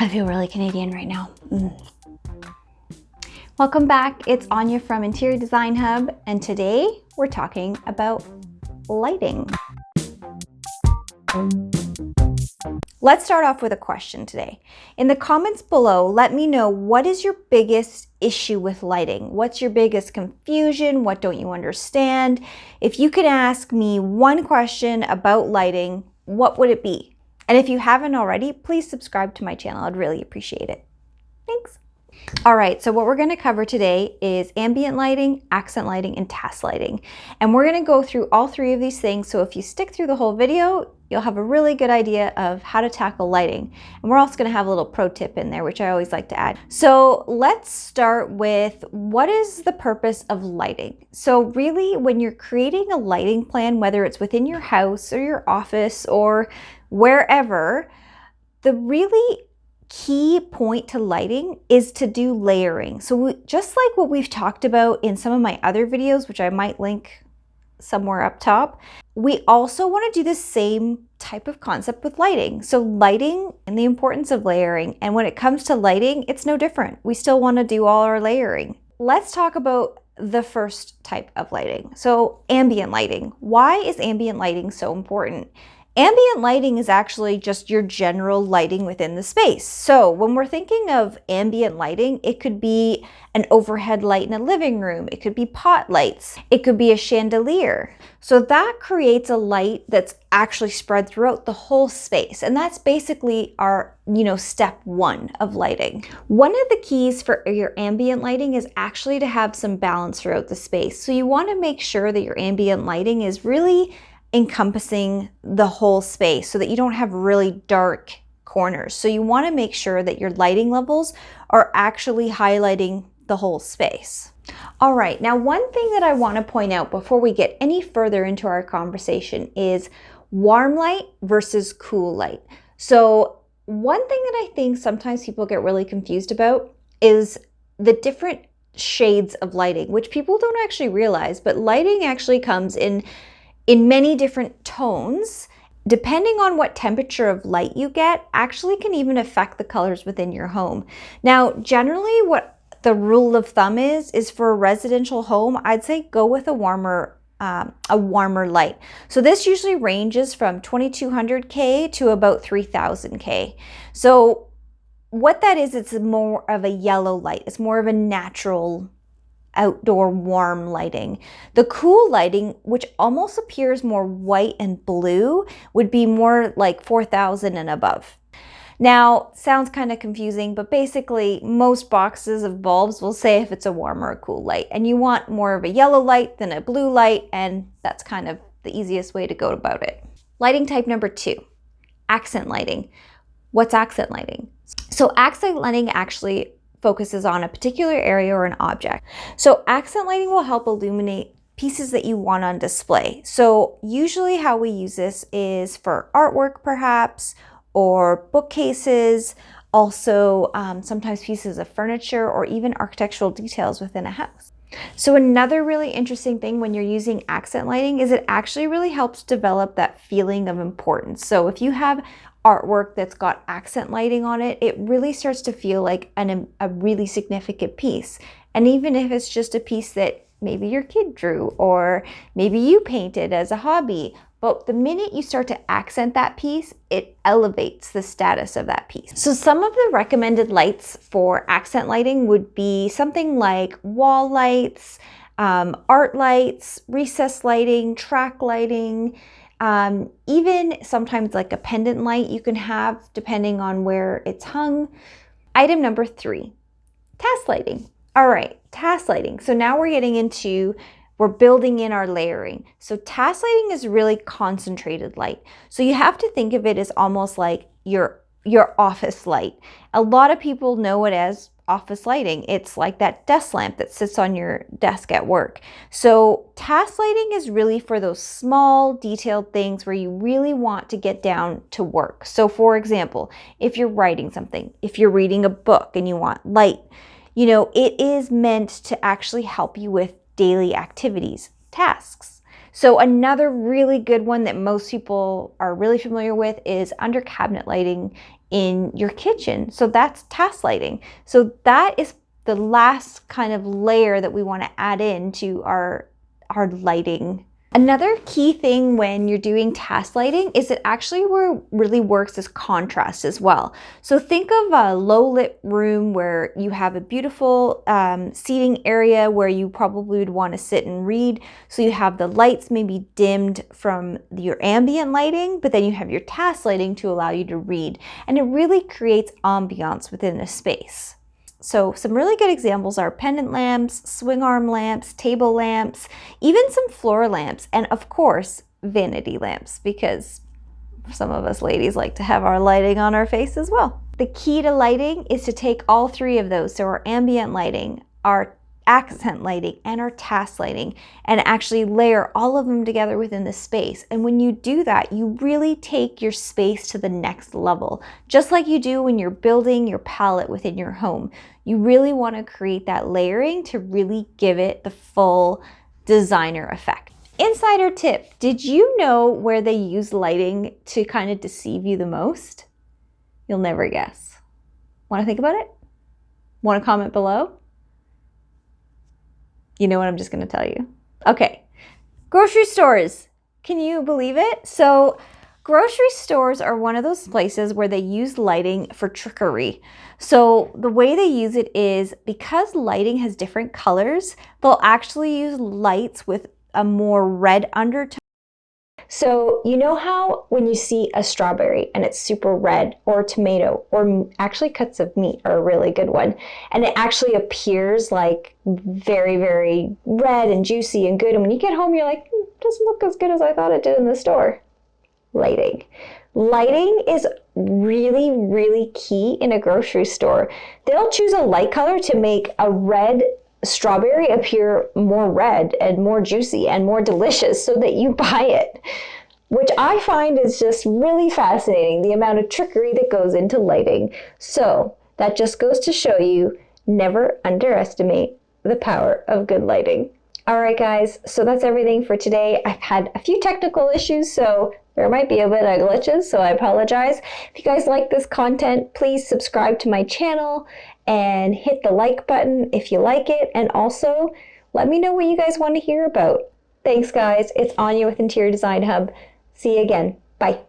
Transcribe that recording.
I feel really Canadian right now. Welcome back. It's Ania from Interior Design Hub, and today we're talking about lighting. Let's start off with a question today. In the comments below, let me know, what is your biggest issue with lighting? What's your biggest confusion? What don't you understand? If you could ask me one question about lighting, what would it be? And if you haven't already, please subscribe to my channel. I'd really appreciate it. Thanks. All right, so what we're going to cover today is ambient lighting, accent lighting, and task lighting. And we're going to go through all three of these things. So if you stick through the whole video, you'll have a really good idea of how to tackle lighting. And we're also going to have a little pro tip in there, which I always like to add. So let's start with, what is the purpose of lighting? So really, when you're creating a lighting plan, whether it's within your house or your office or wherever, the really key point to lighting is to do layering. So just like what we've talked about in some of my other videos, which I might link somewhere up top, we also want to do the same type of concept with lighting. So lighting and the importance of layering. And when it comes to lighting, it's no different. We still want to do all our layering. Let's talk about the first type of lighting. So ambient lighting. Why is ambient lighting so important? Ambient lighting is actually just your general lighting within the space. So when we're thinking of ambient lighting, it could be an overhead light in a living room. It could be pot lights. It could be a chandelier. So that creates a light that's actually spread throughout the whole space. And that's basically our, step one of lighting. One of the keys for your ambient lighting is actually to have some balance throughout the space. So you want to make sure that your ambient lighting is really encompassing the whole space so that you don't have really dark corners. So you want to make sure that your lighting levels are actually highlighting the whole space. All right, now one thing that I want to point out before we get any further into our conversation is warm light versus cool light. So one thing that I think sometimes people get really confused about is the different shades of lighting, which people don't actually realize, but lighting actually comes in many different tones. Depending on what temperature of light you get, actually can even affect the colors within your home. Now, generally what the rule of thumb is for a residential home, I'd say go with a warmer light. So this usually ranges from 2200 K to about 3000 K. So what that is, it's more of a yellow light. It's more of a natural outdoor warm lighting. The cool lighting, which almost appears more white and blue, would be more like 4000 and above. Now, sounds kind of confusing, but basically most boxes of bulbs will say if it's a warm or a cool light, and you want more of a yellow light than a blue light, and that's kind of the easiest way to go about it. Lighting type number 2, accent lighting. What's accent lighting? So accent lighting actually focuses on a particular area or an object. So accent lighting will help illuminate pieces that you want on display. So usually how we use this is for artwork perhaps, or bookcases, also sometimes pieces of furniture or even architectural details within a house. So another really interesting thing when you're using accent lighting is it actually really helps develop that feeling of importance. So if you have artwork that's got accent lighting on it, it really starts to feel like a really significant piece. And even if it's just a piece that maybe your kid drew or maybe you painted as a hobby, but the minute you start to accent that piece, it elevates the status of that piece. So some of the recommended lights for accent lighting would be something like wall lights, art lights, recessed lighting, track lighting, even sometimes like a pendant light you can have depending on where it's hung. Item number 3, task lighting. All right, task lighting. So now we're building in our layering. So task lighting is really concentrated light. So you have to think of it as almost like your office light. A lot of people know it as office lighting. It's like that desk lamp that sits on your desk at work. So task lighting is really for those small detailed things where you really want to get down to work. So for example, if you're writing something, if you're reading a book and you want light, it is meant to actually help you with daily activities, tasks. So another really good one that most people are really familiar with is under cabinet lighting in your kitchen. So that's task lighting. So that is the last kind of layer that we want to add into our lighting. Another key thing when you're doing task lighting is it actually really works as contrast as well. So think of a low lit room where you have a beautiful seating area where you probably would want to sit and read. So you have the lights maybe dimmed from your ambient lighting, but then you have your task lighting to allow you to read. And it really creates ambiance within a space. So some really good examples are pendant lamps, swing arm lamps, table lamps, even some floor lamps, and of course, vanity lamps, because some of us ladies like to have our lighting on our face as well. The key to lighting is to take all three of those, so our ambient lighting, our accent lighting, and our task lighting, and actually layer all of them together within the space. And when you do that, you really take your space to the next level, just like you do when you're building your palette within your home. You really want to create that layering to really give it the full designer effect. Insider tip, did you know where they use lighting to kind of deceive you the most? You'll never guess. Want to think about it? Want to comment below? You know what I'm just going to tell you. Okay, grocery stores. Can you believe it? So grocery stores are one of those places where they use lighting for trickery. So the way they use it is because lighting has different colors, they'll actually use lights with a more red undertone. So you know how when you see a strawberry and it's super red, or a tomato, or actually cuts of meat are a really good one, and it actually appears like very, very red and juicy and good, and when you get home you're like, doesn't look as good as I thought it did in the store. Lighting. Lighting is really, really key in a grocery store. They'll choose a light color to make a red strawberry appear more red and more juicy and more delicious so that you buy it, which I find is just really fascinating, the amount of trickery that goes into lighting. So that just goes to show you, never underestimate the power of good lighting. All right, guys, so that's everything for today. I've had a few technical issues, so there might be a bit of glitches, so I apologize. If you guys like this content, please subscribe to my channel and hit the like button if you like it. And also, let me know what you guys want to hear about. Thanks, guys. It's Ania with Interior Design Hub. See you again. Bye.